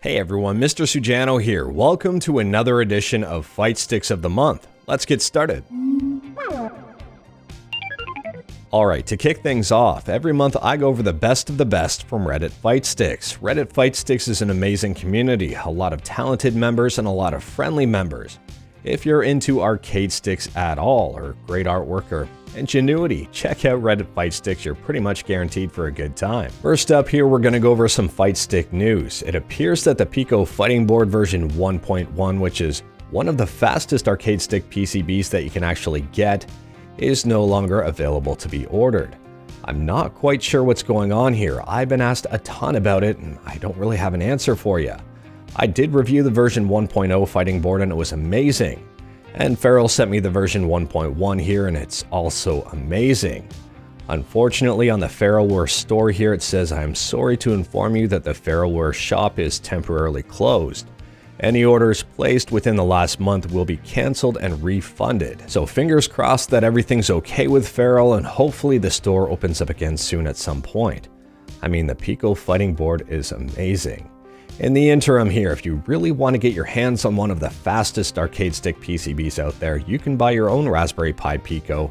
Hey everyone, Mr. Sujano here. Welcome to another edition of Fightsticks of the Month. Let's get started. Alright, to kick things off, every month I go over the best of the best from Reddit Fightsticks. Reddit Fightsticks is an amazing community, a lot of talented members and a lot of friendly members. If you're into arcade sticks at all, or great artwork, or ingenuity, check out Reddit Fightsticks. You're pretty much guaranteed for a good time. First up here, we're going to go over some fight stick news. It appears that the Pico Fighting Board version 1.1, which is one of the fastest arcade stick PCBs that you can actually get, is no longer available to be ordered. I'm not quite sure what's going on here. I've been asked a ton about it, and I don't really have an answer for you. I did review the version 1.0 fighting board and it was amazing. And Farrell sent me the version 1.1 here and it's also amazing. Unfortunately, on the Farrellware store here, it says, "I am sorry to inform you that the Farrellware shop is temporarily closed. Any orders placed within the last month will be canceled and refunded." So fingers crossed that everything's okay with Farrell and hopefully the store opens up again soon at some point. I mean, the Pico Fighting Board is amazing. In the interim here, if you really want to get your hands on one of the fastest arcade stick PCBs out there, you can buy your own Raspberry Pi Pico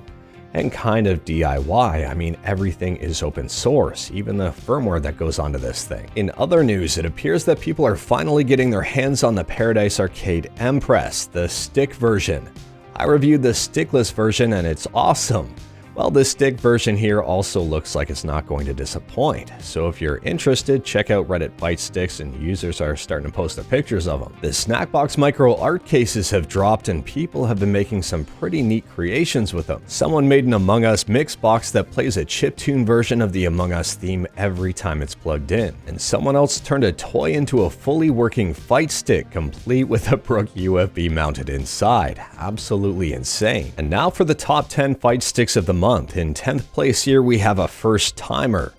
and kind of DIY. I mean, everything is open source, even the firmware that goes onto this thing. In other news, it appears that people are finally getting their hands on the Paradise Arcade Empress, the stick version. I reviewed the stickless version and it's awesome. Well, the stick version here also looks like it's not going to disappoint. So if you're interested, check out Reddit Fightsticks, and users are starting to post their pictures of them. The Snackbox Micro art cases have dropped and people have been making some pretty neat creations with them. Someone made an Among Us Mixbox that plays a chiptune version of the Among Us theme every time it's plugged in. And someone else turned a toy into a fully working fight stick, complete with a Brook UFB mounted inside. Absolutely insane. And now for the top 10 fight sticks of the month. In 10th place here, we have a first timer.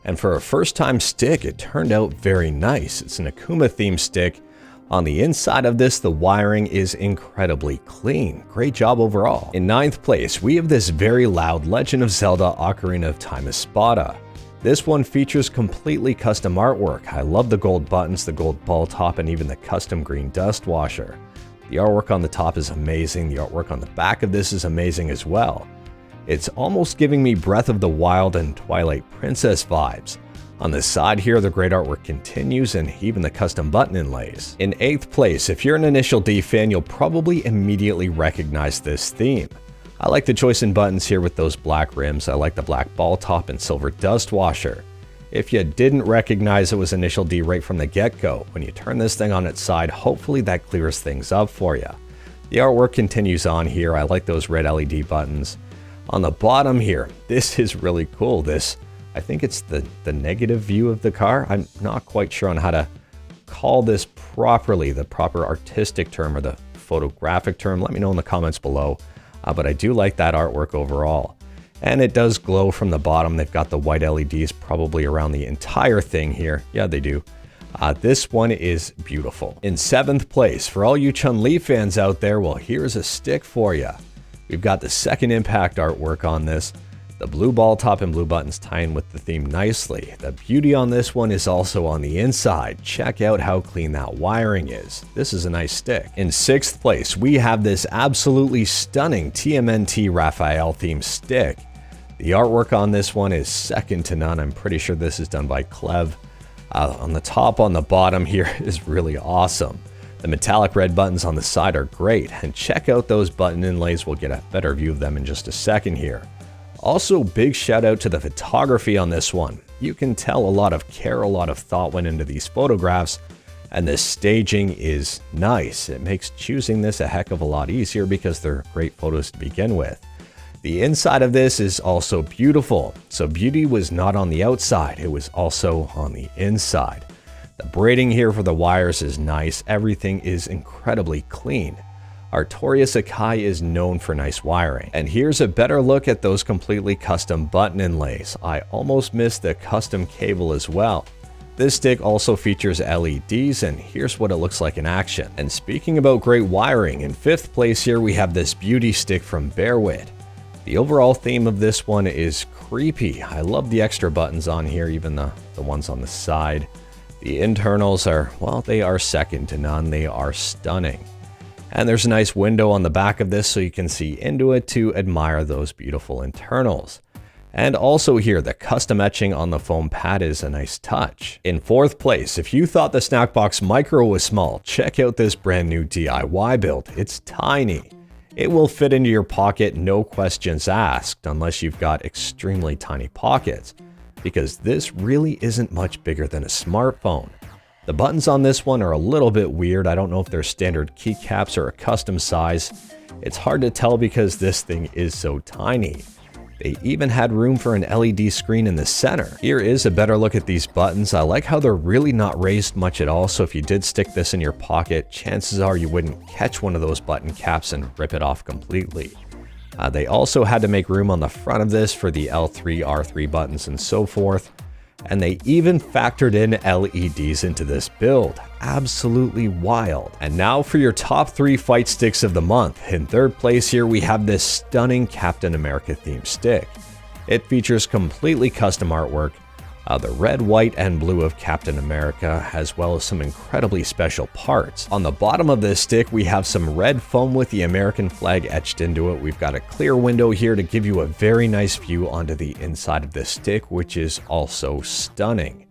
And for a first time stick, it turned out very nice. It's an Akuma themed stick. On the inside of this, the wiring is incredibly clean. Great job overall. In 9th place, we have this very loud Legend of Zelda Ocarina of Time Espada. This one features completely custom artwork. I love the gold buttons, the gold ball top, and even the custom green dust washer. The artwork on the top is amazing. The artwork on the back of this is amazing as well. It's almost giving me Breath of the Wild and Twilight Princess vibes. On the side here, the great artwork continues and even the custom button inlays. In 8th place, if you're an Initial D fan, you'll probably immediately recognize this theme. I like the choice in buttons here with those black rims. I like the black ball top and silver dust washer. If you didn't recognize it was Initial D right from the get-go, when you turn this thing on its side, hopefully that clears things up for you. The artwork continues on here. I like those red LED buttons. On the bottom here, this is really cool. I think it's the negative view of the car. I'm not quite sure on how to call this properly, the proper artistic term or the photographic term. Let me know in the comments below. But I do like that artwork overall. And it does glow from the bottom. They've got the white LEDs probably around the entire thing here. Yeah, they do. This one is beautiful. In 7th place, for all you Chun-Li fans out there, well, here's a stick for you. We've got the Second Impact artwork on this. The blue ball top and blue buttons tie in with the theme nicely. The beauty on this one is also on the inside. Check out how clean that wiring is. This is a nice stick. In 6th place, we have this absolutely stunning Tmnt Raphael themed stick. The artwork on this one is second to none. I'm pretty sure this is done by Clev. On the top, on the bottom here is really awesome. The metallic red buttons on the side are great, and check out those button inlays. We'll get a better view of them in just a second here. Also, big shout out to the photography on this one. You can tell a lot of care, a lot of thought went into these photographs, and the staging is nice. It makes choosing this a heck of a lot easier because they're great photos to begin with. The inside of this is also beautiful. So beauty was not on the outside, it was also on the inside. The braiding here for the wires is nice. Everything is incredibly clean. Artorias Akai is known for nice wiring. And here's a better look at those completely custom button inlays. I almost missed the custom cable as well. This stick also features LEDs, and here's what it looks like in action. And speaking about great wiring, in 5th place here we have this beauty stick from Bearwit. The overall theme of this one is creepy. I love the extra buttons on here, even the ones on the side. The internals are, well, they are second to none. They are stunning. And there's a nice window on the back of this so you can see into it to admire those beautiful internals. And also here, the custom etching on the foam pad is a nice touch. In fourth place, if you thought the Snackbox Micro was small, check out this brand new DIY build. It's tiny. It will fit into your pocket, no questions asked, unless you've got extremely tiny pockets, because this really isn't much bigger than a smartphone. The buttons on this one are a little bit weird. I don't know if they're standard keycaps or a custom size. It's hard to tell because this thing is so tiny. They even had room for an LED screen in the center. Here is a better look at these buttons. I like how they're really not raised much at all, so if you did stick this in your pocket, chances are you wouldn't catch one of those button caps and rip it off completely. They also had to make room on the front of this for the L3, R3 buttons and so forth. And they even factored in LEDs into this build. Absolutely wild. And now for your top 3 fight sticks of the month. In third place here we have this stunning Captain America themed stick. It features completely custom artwork, the red, white, and blue of Captain America, as well as some incredibly special parts. On the bottom of this stick, we have some red foam with the American flag etched into it. We've got a clear window here to give you a very nice view onto the inside of this stick, which is also stunning.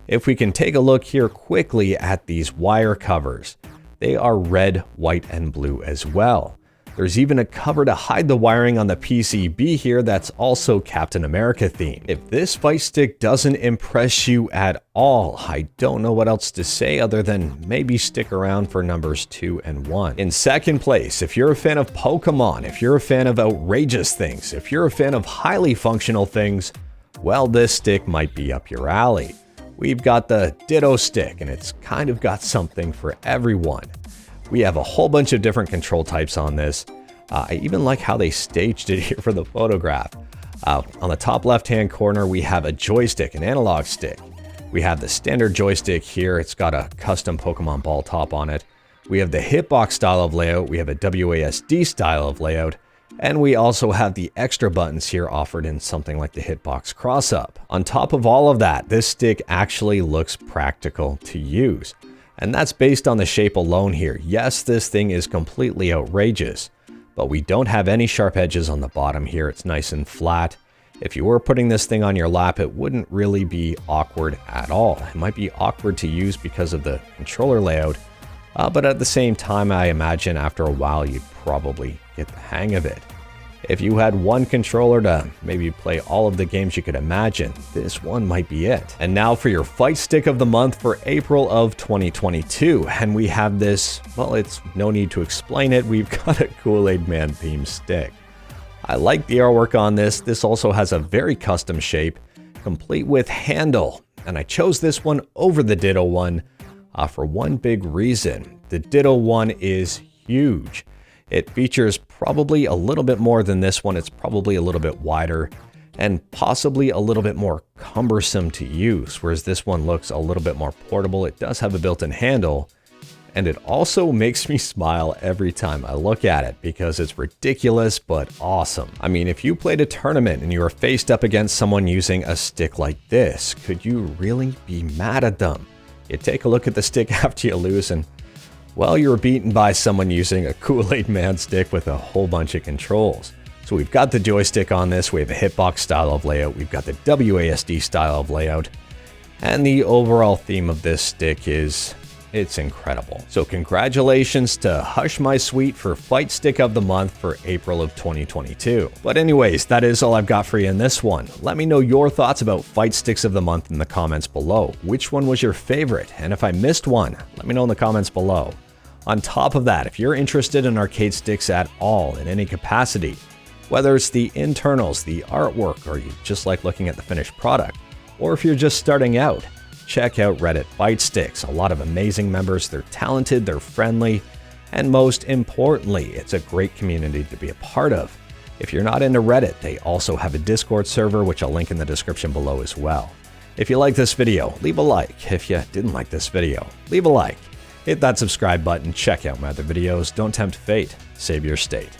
If we can take a look here quickly at these wire covers, they are red, white, and blue as well. There's even a cover to hide the wiring on the PCB here that's also Captain America themed. If this fight stick doesn't impress you at all, I don't know what else to say other than maybe stick around for numbers 2 and 1. In second place, if you're a fan of Pokemon, if you're a fan of outrageous things, if you're a fan of highly functional things, well, this stick might be up your alley. We've got the Ditto Stick, and it's kind of got something for everyone. We have a whole bunch of different control types on this. I even like how they staged it here for the photograph. On the top left-hand corner, we have a joystick, an analog stick. We have the standard joystick here. It's got a custom Pokemon ball top on it. We have the hitbox style of layout. We have a WASD style of layout. And we also have the extra buttons here offered in something like the hitbox cross-up. On top of all of that, this stick actually looks practical to use. And that's based on the shape alone here. Yes, this thing is completely outrageous, but we don't have any sharp edges on the bottom here. It's nice and flat. If you were putting this thing on your lap, it wouldn't really be awkward at all. It might be awkward to use because of the controller layout, but at the same time, I imagine after a while, you'd probably get the hang of it. If you had one controller to maybe play all of the games you could imagine, this one might be it. And now for your fight stick of the month for April of 2022. And we have this, well, it's no need to explain it. We've got a Kool-Aid Man themed stick. I like the artwork on this. This also has a very custom shape, complete with handle. And I chose this one over the Ditto one for one big reason. The Ditto one is huge. It features probably a little bit more than this one. It's probably a little bit wider and possibly a little bit more cumbersome to use, whereas this one looks a little bit more portable. It does have a built-in handle, and it also makes me smile every time I look at it because it's ridiculous but awesome. I mean, if you played a tournament and you were faced up against someone using a stick like this, could you really be mad at them? You take a look at the stick after you lose and, well, you were beaten by someone using a Kool-Aid Man stick with a whole bunch of controls. So we've got the joystick on this, we have a hitbox style of layout, we've got the WASD style of layout, and the overall theme of this stick is, it's incredible. So congratulations to Hush My Sweet for Fight Stick of the Month for April of 2022. But anyways, that is all I've got for you in this one. Let me know your thoughts about Fight Sticks of the Month in the comments below. Which one was your favorite? And if I missed one, let me know in the comments below. On top of that, if you're interested in arcade sticks at all in any capacity, whether it's the internals, the artwork, or you just like looking at the finished product, or if you're just starting out, check out Reddit Fightsticks. A lot of amazing members, they're talented, they're friendly, and most importantly, it's a great community to be a part of. If you're not into Reddit, they also have a Discord server, which I'll link in the description below as well. If you like this video, leave a like. If you didn't like this video, leave a like. Hit that subscribe button, check out my other videos, don't tempt fate, save your state.